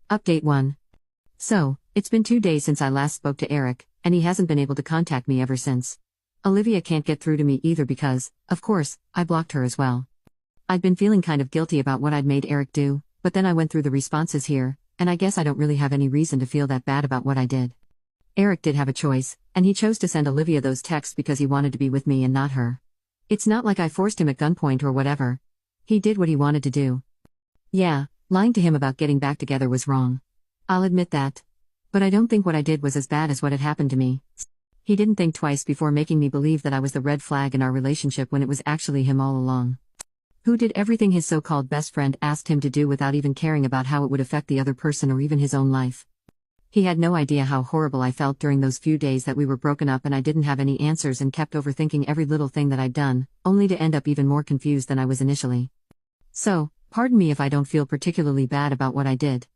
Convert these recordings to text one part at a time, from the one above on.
Update 1. So, it's been 2 days since I last spoke to Eric, and he hasn't been able to contact me ever since. Olivia can't get through to me either because, of course, I blocked her as well. I'd been feeling kind of guilty about what I'd made Eric do, but then I went through the responses here, and I guess I don't really have any reason to feel that bad about what I did. Eric did have a choice, and he chose to send Olivia those texts because he wanted to be with me and not her. It's not like I forced him at gunpoint or whatever. He did what he wanted to do. Yeah, lying to him about getting back together was wrong. I'll admit that. But I don't think what I did was as bad as what had happened to me. He didn't think twice before making me believe that I was the red flag in our relationship when it was actually him all along. Who did everything his so-called best friend asked him to do without even caring about how it would affect the other person or even his own life. He had no idea how horrible I felt during those few days that we were broken up and I didn't have any answers and kept overthinking every little thing that I'd done, only to end up even more confused than I was initially. So, pardon me if I don't feel particularly bad about what I did.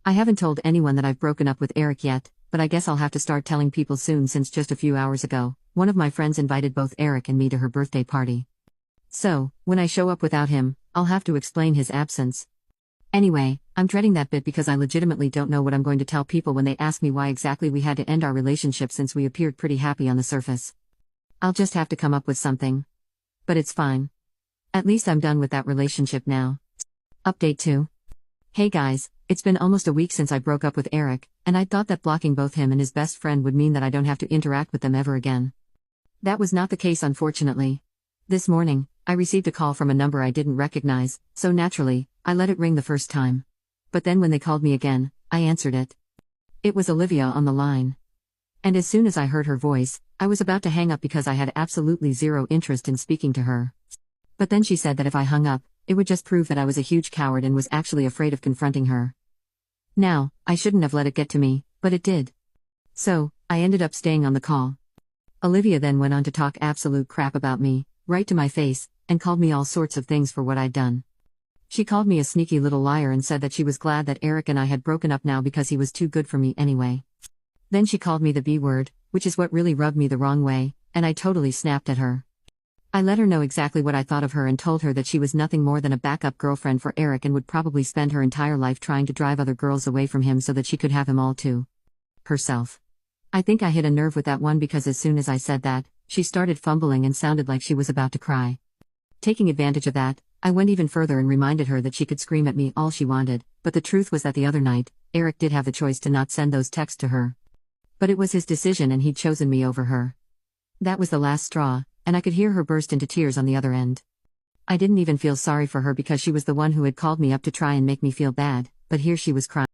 I haven't told anyone that I've broken up with Eric yet, but I guess I'll have to start telling people soon since just a few hours ago, one of my friends invited both Eric and me to her birthday party. So, when I show up without him, I'll have to explain his absence. Anyway, I'm dreading that bit because I legitimately don't know what I'm going to tell people when they ask me why exactly we had to end our relationship since we appeared pretty happy on the surface. I'll just have to come up with something. But it's fine. At least I'm done with that relationship now. Update 2. Hey guys, it's been almost a week since I broke up with Eric, and I thought that blocking both him and his best friend would mean that I don't have to interact with them ever again. That was not the case, unfortunately. This morning, I received a call from a number I didn't recognize, so naturally, I let it ring the first time. But then when they called me again, I answered it. It was Olivia on the line. And as soon as I heard her voice, I was about to hang up because I had absolutely zero interest in speaking to her. But then she said that if I hung up, it would just prove that I was a huge coward and was actually afraid of confronting her. Now, I shouldn't have let it get to me, but it did. So, I ended up staying on the call. Olivia then went on to talk absolute crap about me, right to my face, and called me all sorts of things for what I'd done. She called me a sneaky little liar and said that she was glad that Eric and I had broken up now because he was too good for me anyway. Then she called me the B word, which is what really rubbed me the wrong way, and I totally snapped at her. I let her know exactly what I thought of her and told her that she was nothing more than a backup girlfriend for Eric and would probably spend her entire life trying to drive other girls away from him so that she could have him all to herself. I think I hit a nerve with that one because as soon as I said that, she started fumbling and sounded like she was about to cry. Taking advantage of that, I went even further and reminded her that she could scream at me all she wanted, but the truth was that the other night, Eric did have the choice to not send those texts to her. But it was his decision and he'd chosen me over her. That was the last straw, and I could hear her burst into tears on the other end. I didn't even feel sorry for her because she was the one who had called me up to try and make me feel bad, but here she was crying.